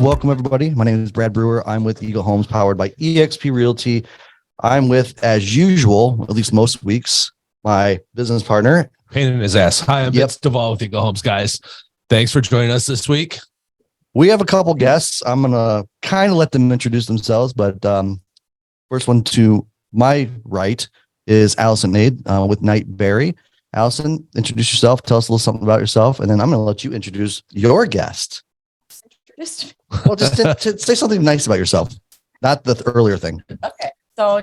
Welcome, everybody. My name is Brad Brewer. I'm with Eagle Homes, powered by eXp Realty. I'm with, as usual, at least most weeks, my business partner. Pain in his ass. Hi, I'm Vincent Devall with Eagle Homes, guys. Thanks for joining us this week. We have a couple guests. I'm going to kind of let them introduce themselves, but first one to my right is Allison with Knight Berry. Allison, introduce yourself. Tell us a little something about yourself, and then I'm going to let you introduce your guest. Well, just say something nice about yourself, not the earlier thing. Okay. So,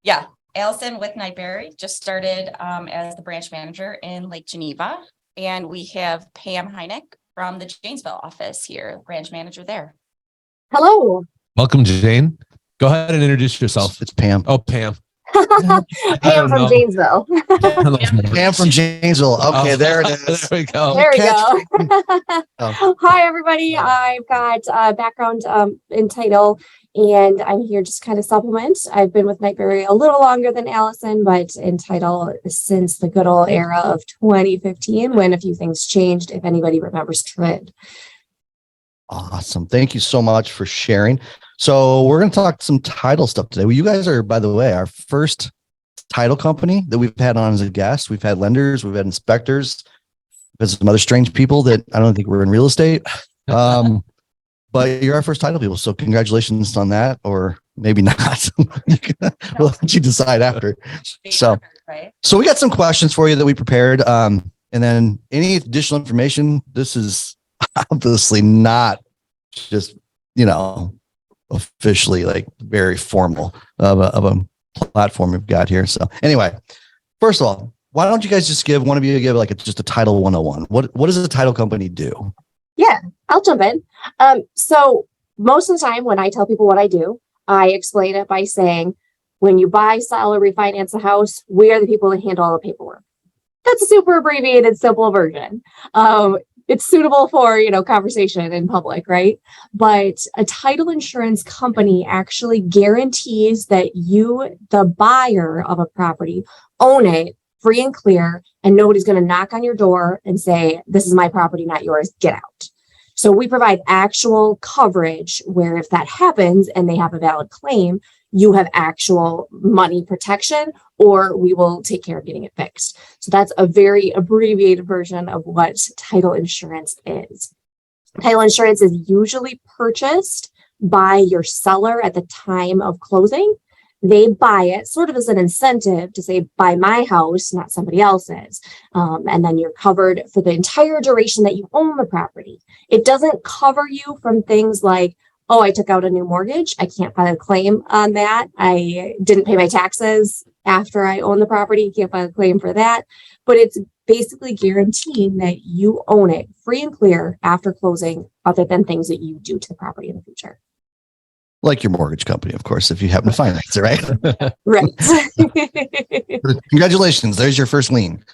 yeah, Allison with Knight Berry just started as the branch manager in Lake Geneva. And we have Pam Heineck from the Janesville office here, branch manager there. Hello. Welcome, Jane. Go ahead and introduce yourself. It's Pam. Oh, Pam. Pam from Janesville. Pam from Janesville. Okay, there it is. There we go. There we go. Hi, everybody. I've got a background in title, and I'm here just kind of supplement. I've been with Knight Berry a little longer than Allison, but in title since the good old era of 2015, when a few things changed, if anybody remembers Trend. Awesome. Thank you so much for sharing. So we're going to talk some title stuff today. Well, you guys are, by the way, our first title company that we've had on as a guest. We've had lenders, we've had inspectors, we've had some other strange people that I don't think were in real estate. But you're our first title people. So congratulations on that, or maybe not. We'll let you decide after. So we got some questions for you that we prepared. And then any additional information, this is obviously not just, officially like very formal of a platform we've got here. So anyway, first of all, why don't you guys just give like just a title 101? What does a title company do? Yeah, I'll jump in. So most of the time when I tell people what I do, I explain it by saying, when you buy, sell, or refinance a house, we are the people that handle all the paperwork. That's a super abbreviated, simple version. It's suitable for, conversation in public, right? But a title insurance company actually guarantees that you, the buyer of a property, own it free and clear, and nobody's going to knock on your door and say, this is my property, not yours, get out. So we provide actual coverage where if that happens and they have a valid claim, you have actual money protection, or we will take care of getting it fixed. So that's a very abbreviated version of what title insurance is. Title insurance is usually purchased by your seller at the time of closing. They buy it sort of as an incentive to say, buy my house, not somebody else's. And then you're covered for the entire duration that you own the property. It doesn't cover you from things like, oh, I took out a new mortgage, I can't file a claim on that. I didn't pay my taxes after I own the property, can't file a claim for that. But it's basically guaranteeing that you own it free and clear after closing, other than things that you do to the property in the future. Like your mortgage company, of course, if you happen to finance it, right? Right. Congratulations. There's your first lien.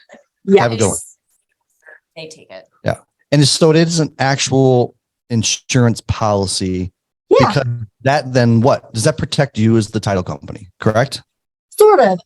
Yes. Have it going. They take it. Yeah. And so it is an actual insurance policy. Yeah. Because that then what? Does that protect you as the title company, correct? Sort of.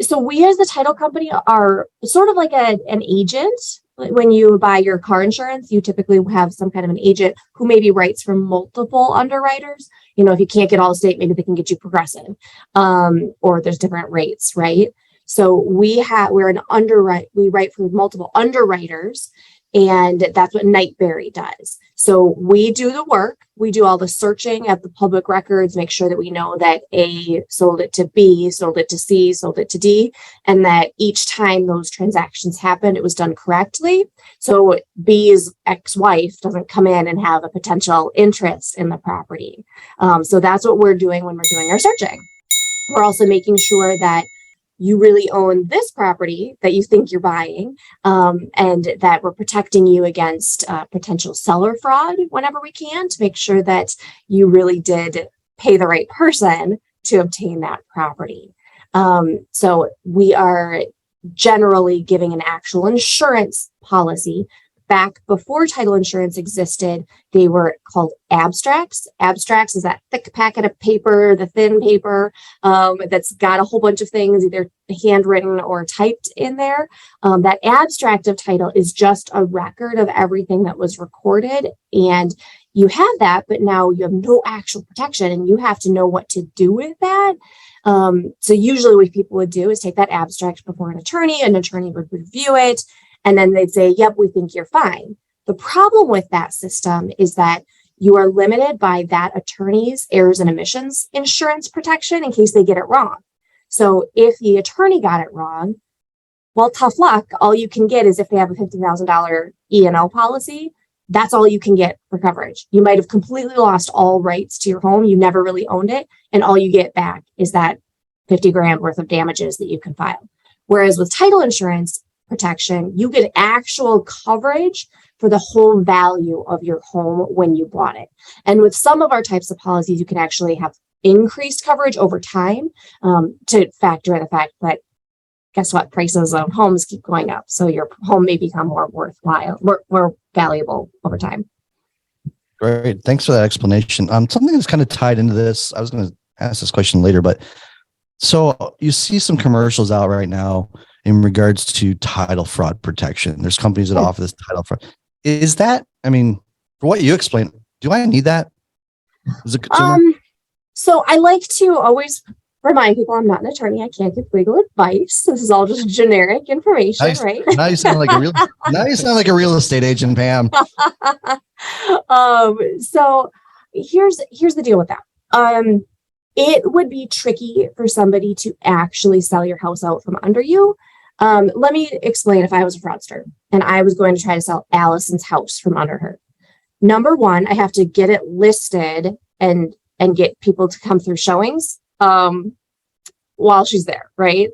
So we as the title company are sort of like an agent. When you buy your car insurance, you typically have some kind of an agent who maybe writes for multiple underwriters. If you can't get Allstate, maybe they can get you Progressive, or there's different rates, right? So we're an underwrite. We write for multiple underwriters, and that's what Knight Berry does. So we do the work. We do all the searching of the public records, make sure that we know that A sold it to B, sold it to C, sold it to D, and that each time those transactions happened, it was done correctly. So B's ex-wife doesn't come in and have a potential interest in the property. So that's what we're doing when we're doing our searching. We're also making sure that you really own this property that you think you're buying, and that we're protecting you against potential seller fraud whenever we can, to make sure that you really did pay the right person to obtain that property. So we are generally giving an actual insurance policy back before title insurance existed, they were called abstracts. Abstracts is that thick packet of paper, the thin paper that's got a whole bunch of things either handwritten or typed in there. That abstract of title is just a record of everything that was recorded. And you have that, but now you have no actual protection and you have to know what to do with that. So usually what people would do is take that abstract before an attorney would review it. And then they'd say, yep, we think you're fine. The problem with that system is that you are limited by that attorney's errors and omissions insurance protection in case they get it wrong. So if the attorney got it wrong, well, tough luck. All you can get is if they have a $50,000 E&O policy, that's all you can get for coverage. You might have completely lost all rights to your home. You never really owned it. And all you get back is that 50 grand worth of damages that you can file. Whereas with title insurance protection, you get actual coverage for the whole value of your home when you bought it. And with some of our types of policies, you can actually have increased coverage over time to factor in the fact that guess what? Prices of homes keep going up. So your home may become more worthwhile, more valuable over time. Great. Thanks for that explanation. Something that's kind of tied into this, I was going to ask this question later, but so you see some commercials out right now in regards to title fraud protection. There's companies that offer this title fraud. Is that, I mean, for what you explained, do I need that as a consumer? So I like to always remind people I'm not an attorney. I can't give legal advice. This is all just generic information, right? Now you sound like a real estate agent, Pam. So here's the deal with that. It would be tricky for somebody to actually sell your house out from under you. Let me explain if I was a fraudster and I was going to try to sell Allison's house from under her. Number one, I have to get it listed and get people to come through showings while she's there, right?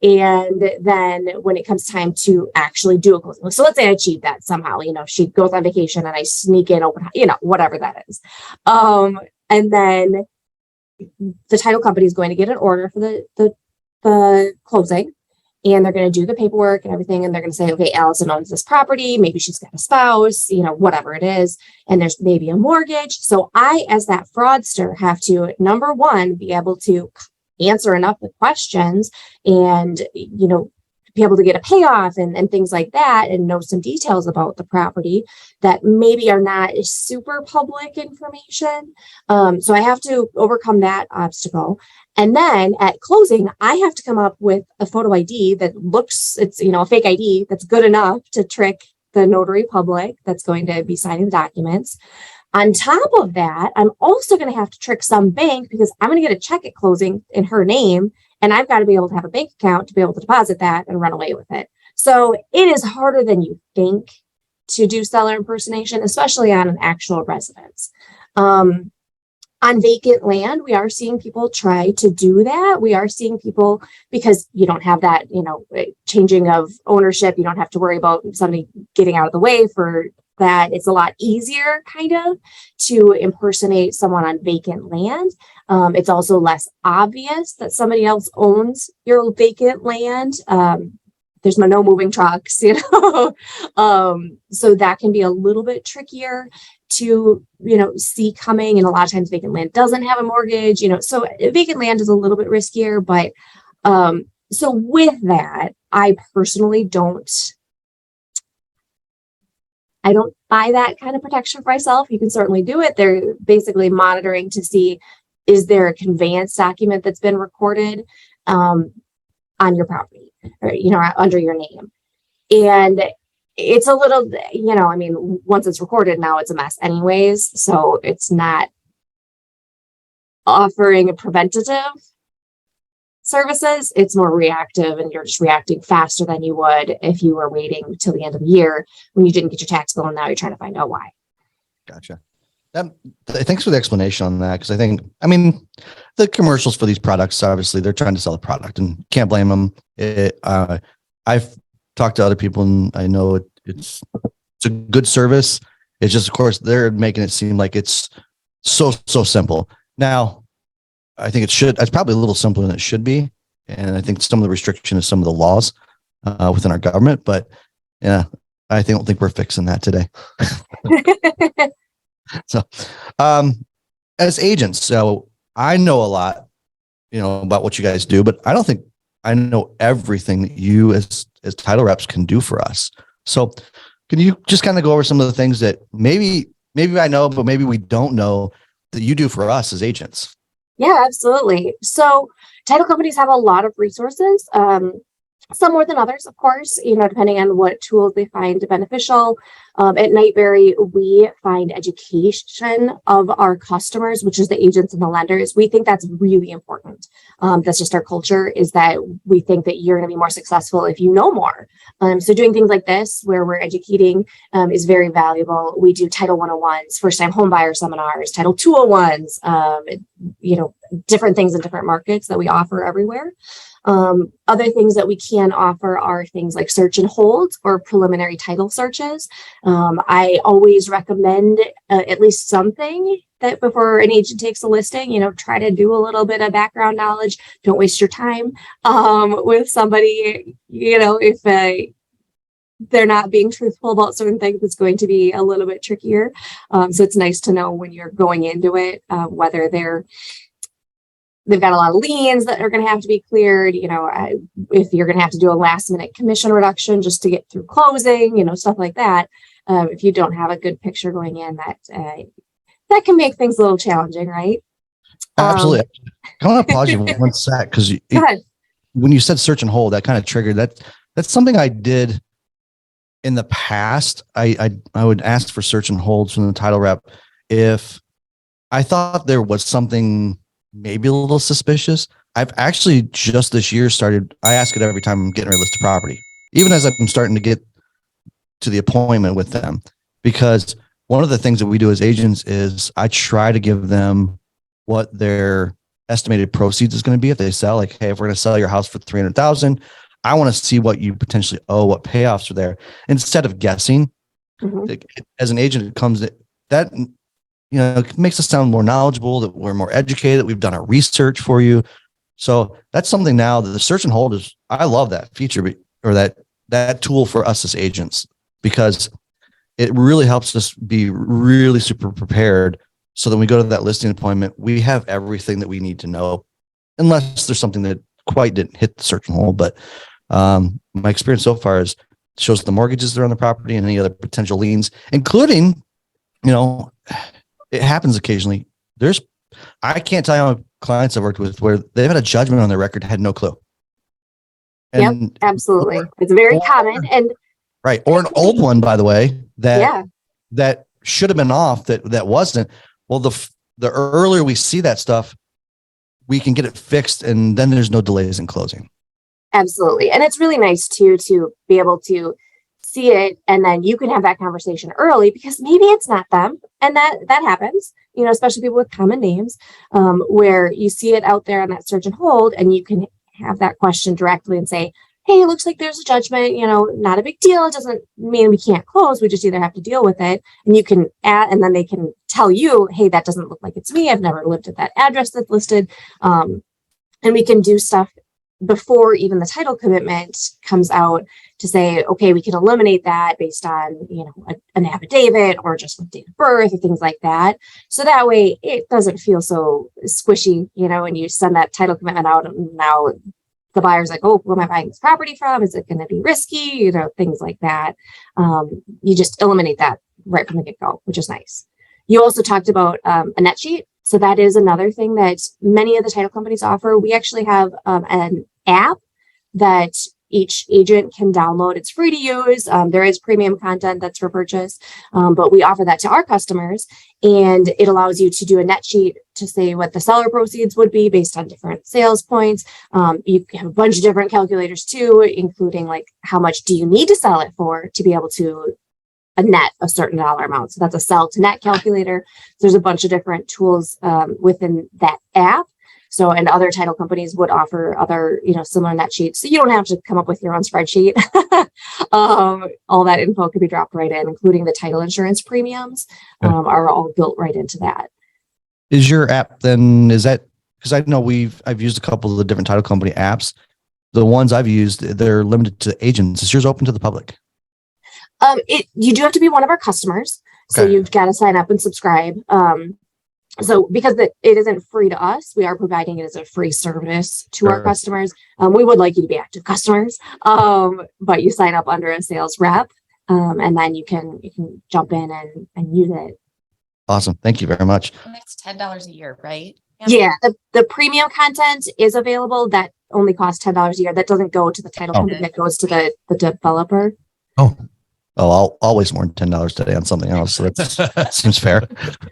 And then when it comes time to actually do a closing, so let's say I achieve that somehow, she goes on vacation and I sneak in open, whatever that is. And then the title company is going to get an order for the closing, and they're going to do the paperwork and everything. And they're going to say, okay, Allison owns this property. Maybe she's got a spouse, whatever it is. And there's maybe a mortgage. So I, as that fraudster, have to, number one, be able to answer enough of questions and, be able to get a payoff and things like that and know some details about the property that maybe are not super public information. So I have to overcome that obstacle. And then at closing, I have to come up with a photo ID that looks, it's, a fake ID that's good enough to trick the notary public that's going to be signing the documents. On top of that, I'm also going to have to trick some bank because I'm going to get a check at closing in her name. And I've got to be able to have a bank account to be able to deposit that and run away with it. So it is harder than you think to do seller impersonation, especially on an actual residence. On vacant land, we are seeing people try to do that. We are seeing people, because you don't have that, changing of ownership. You don't have to worry about somebody getting out of the way for that. It's a lot easier kind of to impersonate someone on vacant land. It's also less obvious that somebody else owns your vacant land. There's no moving trucks, so that can be a little bit trickier to, see coming. And a lot of times vacant land doesn't have a mortgage, so vacant land is a little bit riskier. But so with that, I personally don't buy that kind of protection for myself. You can certainly do it. They're basically monitoring to see, is there a conveyance document that's been recorded on your property or, under your name? And it's a little, once it's recorded, now it's a mess anyways. So it's not offering a preventative services. It's more reactive, and you're just reacting faster than you would if you were waiting till the end of the year when you didn't get your tax bill and now you're trying to find out why. Gotcha. Thanks for the explanation on that. Because the commercials for these products, obviously they're trying to sell a product and can't blame them. I've talked to other people and I know it's a good service. It's just, of course, they're making it seem like it's so simple. Now, I think it's probably a little simpler than it should be. And I think some of the restriction is some of the laws within our government. But yeah, I don't think we're fixing that today. So, as agents, so I know a lot, about what you guys do, but I don't think I know everything that you as title reps can do for us. So can you just kind of go over some of the things that maybe I know, but maybe we don't know that you do for us as agents? Yeah, absolutely. So title companies have a lot of resources, some more than others, of course, depending on what tools they find beneficial. At Nightberry, we find education of our customers, which is the agents and the lenders. We think that's really important. That's just our culture, is that we think that you're going to be more successful if you know more. So doing things like this, where we're educating, is very valuable. We do Title 101s, first-time homebuyer seminars, Title 201s, different things in different markets that we offer everywhere. Other things that we can offer are things like search and hold or preliminary title searches. I always recommend at least something that before an agent takes a listing, try to do a little bit of background knowledge. Don't waste your time with somebody, if they're not being truthful about certain things, it's going to be a little bit trickier. So it's nice to know when you're going into it, whether they've got a lot of liens that are going to have to be cleared, if you're going to have to do a last minute commission reduction just to get through closing, stuff like that. If you don't have a good picture going in, that can make things a little challenging, right? Absolutely. I want to pause you for 1 sec, because when you said search and hold, that kind of triggered that. That's something I did in the past. I would ask for search and holds from the title rep if I thought there was something maybe a little suspicious. I've actually just this year I ask it every time I'm getting ready to list a property, even as I'm starting to get to the appointment with them, because one of the things that we do as agents is I try to give them what their estimated proceeds is going to be if they sell. Like, hey, if we're going to sell your house for $300,000, I want to see what you potentially owe, what payoffs are there, instead of guessing. Mm-hmm. As an agent, it comes that it makes us sound more knowledgeable, that we're more educated, that we've done our research for you. So that's something now that the search and hold is, I love that feature, or that tool for us as agents, because it really helps us be really super prepared. So that when we go to that listing appointment, we have everything that we need to know, unless there's something that quite didn't hit the search and hold. But my experience so far is shows the mortgages that are on the property and any other potential liens, including, it happens occasionally. I can't tell you how many clients I've worked with where they've had a judgment on their record, had no clue. And, yep, absolutely. It's very common. And right. Or an old one, by the way, that should have been off, that wasn't. Well, the earlier we see that stuff, we can get it fixed, and then there's no delays in closing. Absolutely. And it's really nice too, to be able to see it, and then you can have that conversation early, because maybe it's not them. And that happens, especially people with common names, where you see it out there on that search and hold, and you can have that question directly and say, hey, it looks like there's a judgment, not a big deal. It doesn't mean we can't close. We just either have to deal with it. And you can add, and then they can tell you, hey, that doesn't look like it's me. I've never lived at that address that's listed. And we can do stuff before even the title commitment comes out to say, okay, we can eliminate that based on, an affidavit or just with date of birth or things like that. So that way it doesn't feel so squishy, when you send that title commitment out, and now the buyer's like, oh, who am I buying this property from? Is it going to be risky? Things like that. You just eliminate that right from the get-go, which is nice. You also talked about a net sheet. So that is another thing that many of the title companies offer. We actually have an app that each agent can download. It's free to use. There is premium content that's for purchase, but we offer that to our customers, and it allows you to do a net sheet to say what the seller proceeds would be based on different sales points. You have a bunch of different calculators too, including like how much do you need to sell it for to be able to net a certain dollar amount. So that's a sell to net calculator. There's a bunch of different tools within that app. So, and other title companies would offer other, similar net sheets. So you don't have to come up with your own spreadsheet. All that info could be dropped right in, including the title insurance premiums are all built right into that. Is your app then, because I know I've used a couple of the different title company apps. The ones I've used, they're limited to agents. Is yours open to the public? You do have to be one of our customers. So Okay. you've got to sign up and subscribe. So because it isn't free to us, we are providing it as a free service to our Sure. customers. We would like you to be active customers, but you sign up under a sales rep, and then you can jump in and use it. Awesome. Thank you very much. And that's $10 a year, right? Yeah, the premium content is available. That only costs $10 a year. That doesn't go to the title company. That goes to the developer. I'll waste more than $10 today on something else. So that seems fair.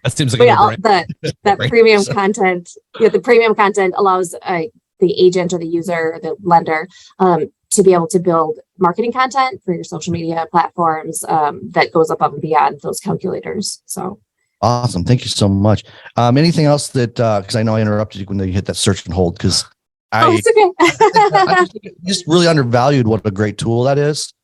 That seems like But a yeah, no-brainer. that Right. premium content, the premium content allows the agent or the user, or the lender, to be able to build marketing content for your social media platforms that goes above and beyond those calculators. So Awesome. Thank you so much. Anything else that, because I know I interrupted you when you hit that search and hold, because it's I okay. just really undervalued what a great tool that is,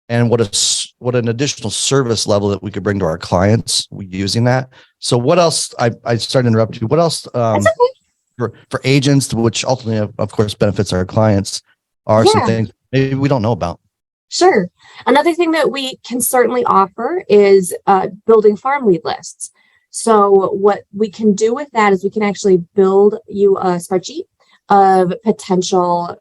and what an additional service level that we could bring to our clients using that. So what else? I started to interrupt you. What else That's okay. for agents, which ultimately, of course, benefits our clients, are some Yeah. things maybe we don't know about? Sure. Another thing that we can certainly offer is building farm lead lists. So what we can do with that is we can actually build you a spreadsheet of potential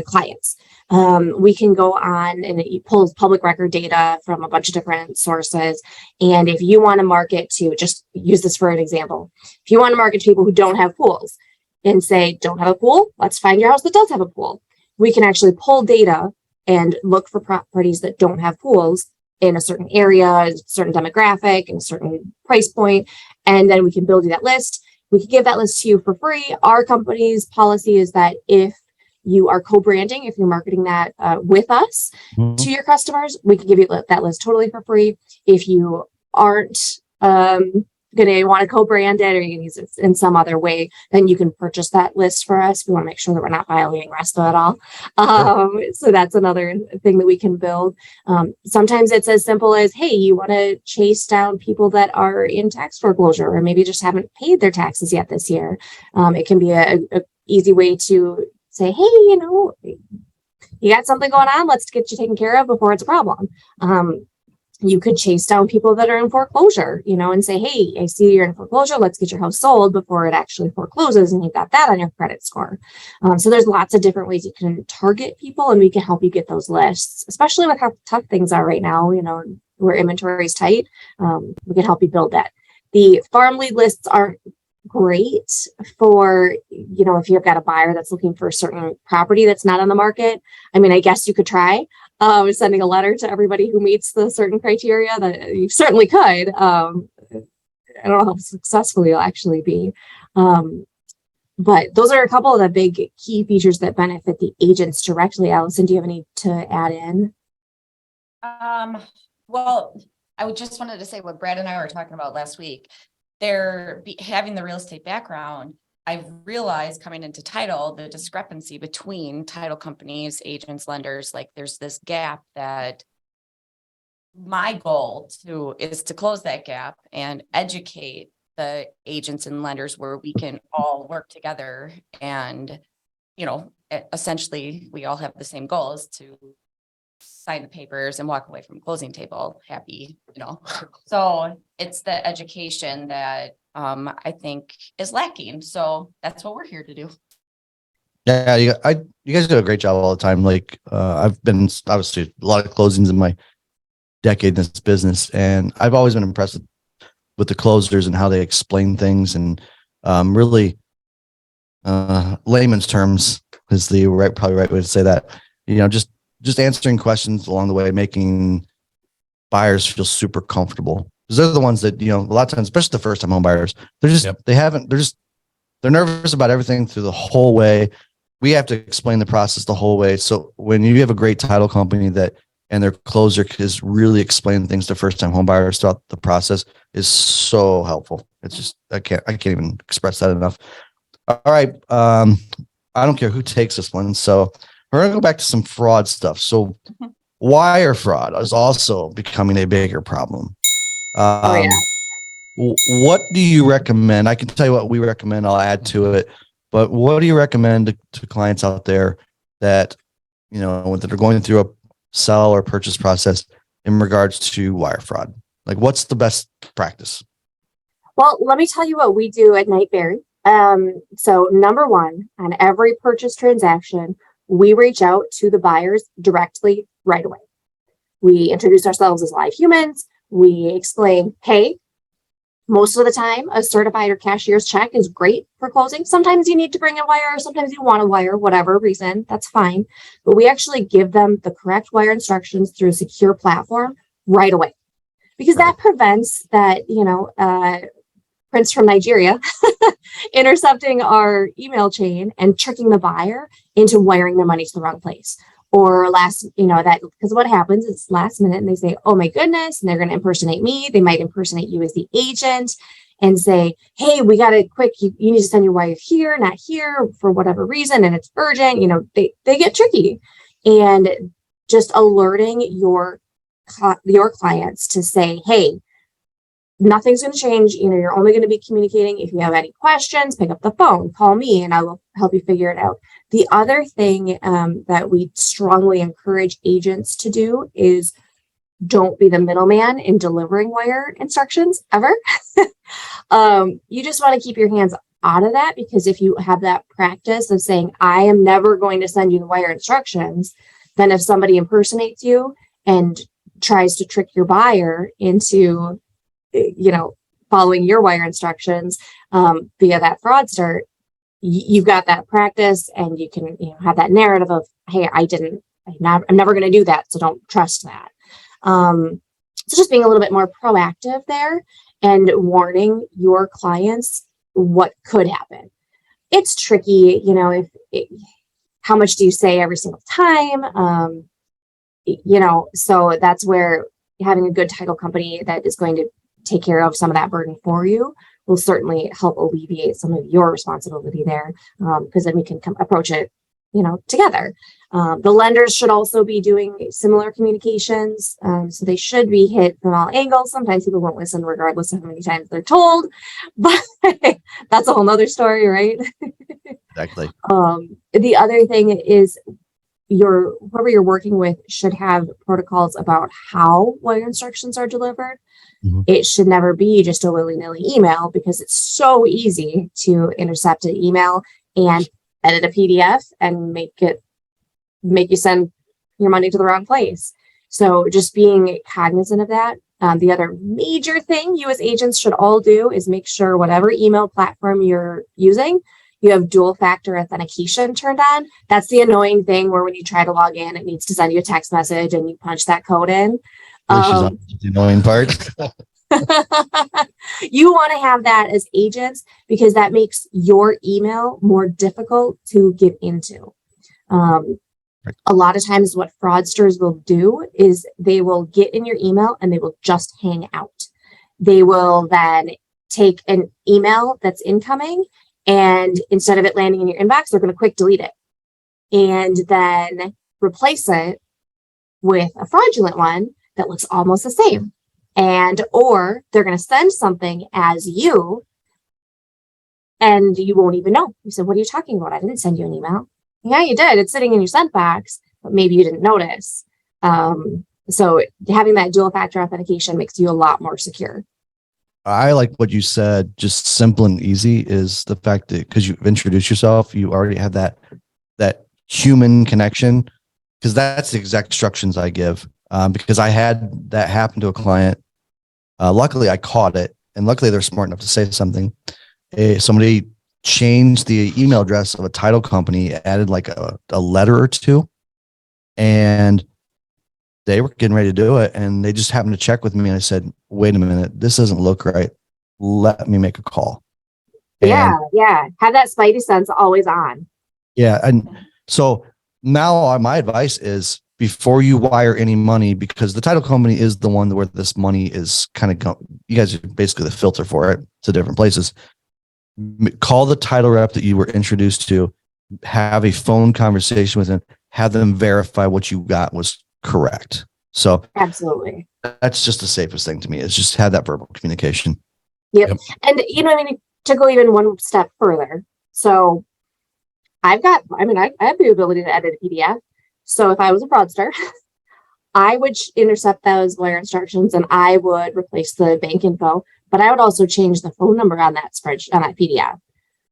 clients. We can go on and it pulls public record data from a bunch of different sources. And if you want to market to, just use this for an example, if you want to market to people who don't have pools and say, don't have a pool, let's find your house that does have a pool. We can actually pull data and look for properties that don't have pools in a certain area, a certain demographic, and a certain price point. And then we can build you that list. We can give that list to you for free. Our company's policy is that if you are co-branding, if you're marketing that with us to your customers, we can give you that list totally for free. If you aren't going to want to co-brand it, or you can use it in some other way, then you can purchase that list for us. We want to make sure that we're not violating RESPA at all. So that's another thing that we can build. Sometimes it's as simple as, hey, you want to chase down people that are in tax foreclosure, or maybe just haven't paid their taxes yet this year. It can be a easy way to say, hey, you got something going on, let's get you taken care of before it's a problem. You could chase down people that are in foreclosure, and say, hey, I see you're in foreclosure. Let's get your house sold before it actually forecloses, and you've got that on your credit score. So there's lots of different ways you can target people, and we can help you get those lists, especially with how tough things are right now, where inventory is tight. We can help you build that. The farm lead lists aren't great for, if you've got a buyer that's looking for a certain property that's not on the market. I mean, I guess you could try sending a letter to everybody who meets the certain criteria. That you certainly could. I don't know how successful you'll actually be. But those are a couple of the big key features that benefit the agents directly. Allison, do you have any to add in? Well, I just wanted to say what Brad and I were talking about last week. Having the real estate background, I've realized coming into title, the discrepancy between title companies, agents, lenders, like there's this gap that my goal is to close that gap and educate the agents and lenders where we can all work together. And, essentially we all have the same goal, is to sign the papers and walk away from closing table happy, So it's the education that I think is lacking. So that's what we're here to do. Yeah, you guys do a great job all the time. Like I've been obviously a lot of closings in my decade in this business, and I've always been impressed with the closers and how they explain things, and really layman's terms is the probably right way to say that. Just answering questions along the way, making buyers feel super comfortable, because they're the ones that, a lot of times, especially the first time home buyers, they're nervous about everything through the whole way. We have to explain the process the whole way. So when you have a great title company and their closer is really explaining things to first time home buyers throughout the process, is so helpful. It's just, I can't even express that enough. All right. I don't care who takes this one. So we're going to go back to some fraud stuff. So wire fraud is also becoming a bigger problem. Yeah. What do you recommend? I can tell you what we recommend. I'll add to it. But what do you recommend to clients out there that, that are going through a sell or purchase process, in regards to wire fraud? Like, what's the best practice? Well, let me tell you what we do at Nightberry. So number one, on every purchase transaction, we reach out to the buyers directly right away. We introduce ourselves as live humans. We explain, hey, most of the time, a certified or cashier's check is great for closing. Sometimes you need to bring a wire, sometimes you want a wire, whatever reason, that's fine. But we actually give them the correct wire instructions through a secure platform right away. Because that prevents that, Prince from Nigeria intercepting our email chain and tricking the buyer into wiring their money to the wrong place. Or because what happens is last minute and they say, oh my goodness, and they're going to impersonate me. They might impersonate you as the agent and say, hey, we got it quick. You need to send your wire here, not here for whatever reason. And it's urgent. They get tricky. And just alerting your clients to say, hey, nothing's going to change. You're only going to be communicating. If you have any questions, pick up the phone, call me, and I will help you figure it out. The other thing that we strongly encourage agents to do is don't be the middleman in delivering wire instructions ever. You just want to keep your hands out of that, because if you have that practice of saying, I am never going to send you the wire instructions, then if somebody impersonates you and tries to trick your buyer into following your wire instructions via that fraudster, you've got that practice, and you can have that narrative of, hey, I'm never going to do that, so don't trust that. So just being a little bit more proactive there and warning your clients what could happen. It's tricky, how much do you say every single time? So that's where having a good title company that is going to take care of some of that burden for you will certainly help alleviate some of your responsibility there, because then we can approach it, together. The lenders should also be doing similar communications, so they should be hit from all angles. Sometimes people won't listen regardless of how many times they're told, but that's a whole nother story, right? Exactly. The other thing is whoever you're working with should have protocols about how wire instructions are delivered. Mm-hmm. It should never be just a willy-nilly email, because it's so easy to intercept an email and edit a PDF and make you send your money to the wrong place. So just being cognizant of that. The other major thing you as agents should all do is make sure whatever email platform you're using, you have dual factor authentication turned on. That's the annoying thing where when you try to log in, it needs to send you a text message and you punch that code in. The annoying part. You want to have that as agents, because that makes your email more difficult to get into. A lot of times what fraudsters will do is they will get in your email and they will just hang out. They will then take an email that's incoming, and instead of it landing in your inbox, they're going to quick delete it and then replace it with a fraudulent one that looks almost the same. Or they're going to send something as you, and you won't even know. You said, what are you talking about? I didn't send you an email. Yeah, you did. It's sitting in your sent box, but maybe you didn't notice. So having that dual factor authentication makes you a lot more secure. I like what you said, just simple and easy, is the fact that because you've introduced yourself, you already have that human connection, because that's the exact instructions I give. Because I had that happen to a client. Luckily, I caught it, and luckily they're smart enough to say something. Somebody changed the email address of a title company, added like a letter or two, and they were getting ready to do it, and they just happened to check with me, and I said, wait a minute, this doesn't look right. Let me make a call. Yeah. Have that spidey sense always on. Yeah. And so now my advice is, before you wire any money, because the title company is the one where this money is kind of you guys are basically the filter for it to different places. Call the title rep that you were introduced to, have a phone conversation with them, have them verify what you got was correct. So absolutely, that's just the safest thing to me, is just have that verbal communication. Yep. And to go even one step further. So I have the ability to edit a PDF. So if I was a fraudster, I would intercept those wire instructions and I would replace the bank info, but I would also change the phone number on that spreadsheet, on that PDF.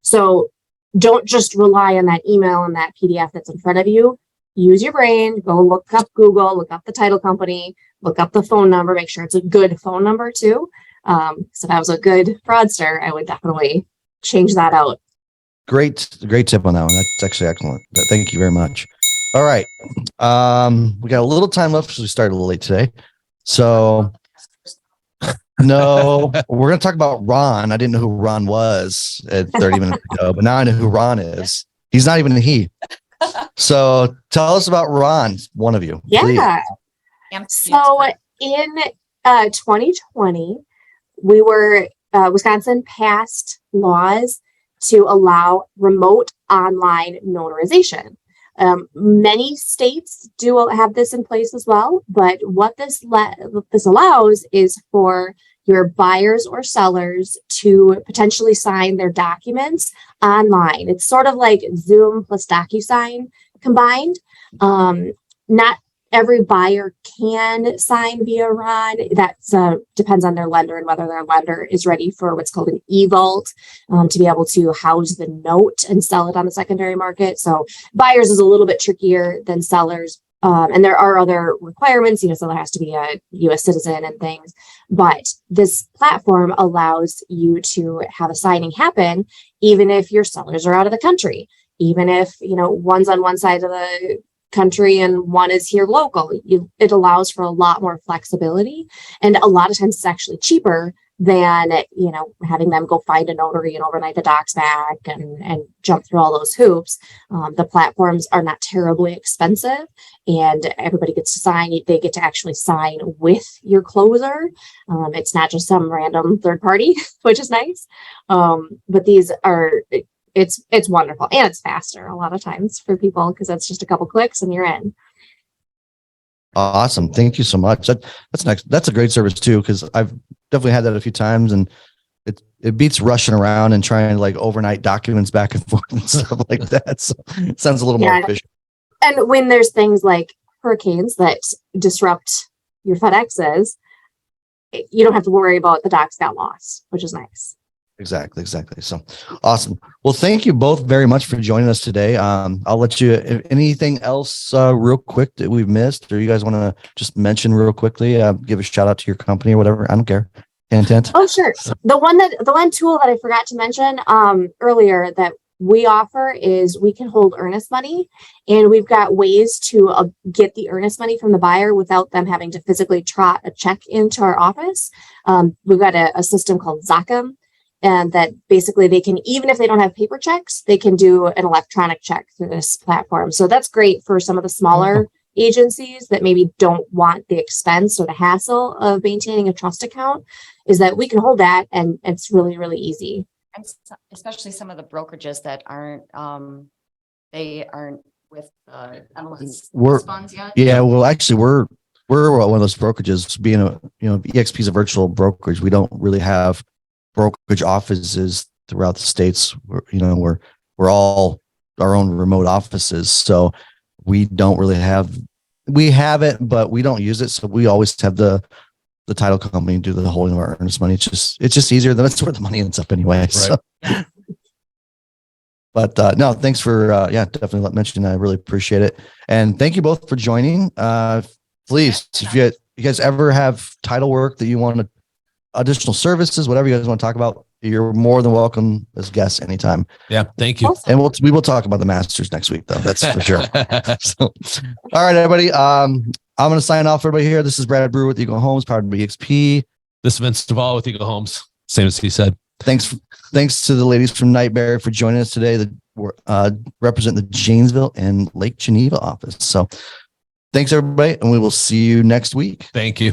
So don't just rely on that email and that PDF that's in front of you. Use your brain, go look up Google, look up the title company, look up the phone number, make sure it's a good phone number too. So if I was a good fraudster, I would definitely change that out. Great tip on that one. That's actually excellent. Thank you very much. All right. We got a little time left because we started a little late today. So no, we're going to talk about Ron. I didn't know who Ron was at 30 minutes ago, but now I know who Ron is. He's not even a he. So tell us about Ron, one of you. Yeah. Please. So in 2020, Wisconsin passed laws to allow remote online notarization. Many states do have this in place as well, but what this allows is for your buyers or sellers to potentially sign their documents online. It's sort of like Zoom plus DocuSign combined. Not every buyer can sign via Ron. That depends on their lender and whether their lender is ready for what's called an e-vault to be able to house the note and sell it on the secondary market. So buyers is a little bit trickier than sellers. And there are other requirements, so there has to be a US citizen and things, but this platform allows you to have a signing happen, even if your sellers are out of the country, even if, one's on one side of the country and one is here local. It allows for a lot more flexibility. And a lot of times it's actually cheaper than, having them go find a notary and overnight the docs back and jump through all those hoops. The platforms are not terribly expensive and everybody gets to sign. They get to actually sign with your closer. It's not just some random third party, which is nice. But these are, it's wonderful and it's faster a lot of times for people because it's just a couple clicks and you're in. Awesome. Thank you so much. That's next. That's a great service too, because I've definitely had that a few times and it beats rushing around and trying to like overnight documents back and forth and stuff like that. So it sounds a little more efficient. And when there's things like hurricanes that disrupt your FedExes, you don't have to worry about the docs got lost, which is nice. Exactly. So awesome. Well, thank you both very much for joining us today. I'll let you, if anything else real quick that we've missed, or you guys want to just mention real quickly, give a shout out to your company or whatever. I don't care. Intent. Oh, sure. The one tool that I forgot to mention earlier that we offer is we can hold earnest money, and we've got ways to get the earnest money from the buyer without them having to physically trot a check into our office. We've got a system called Zachem. And that basically they can, even if they don't have paper checks, they can do an electronic check through this platform. So that's great for some of the smaller agencies that maybe don't want the expense or the hassle of maintaining a trust account, is that we can hold that and it's really, really easy. And especially some of the brokerages that aren't, they aren't with MLS funds yet. Yeah, well, actually, we're one of those brokerages. Being EXP is a virtual brokerage. We don't really have brokerage offices throughout the states. We're all our own remote offices, so we don't really have. We have it, but we don't use it. So we always have the title company do the holding of our earnest money. It's just easier. That's where the money ends up anyway. Right. So. But no, thanks for definitely mentioning that. I really appreciate it, and thank you both for joining. Please, if you guys ever have title work that you want to. Additional services, whatever you guys want to talk about, you're more than welcome as guests anytime. Yeah, thank you. Awesome. And we will talk about the Masters next week, though. That's for sure. So, all right, everybody. I'm going to sign off. Everybody here. This is Brad Brewer with Eagle Homes, powered by EXP. This is Vincent Devall with Eagle Homes. Same as he said. Thanks to the ladies from Nightberry for joining us today. That represent the Janesville and Lake Geneva office. So, thanks everybody, and we will see you next week. Thank you.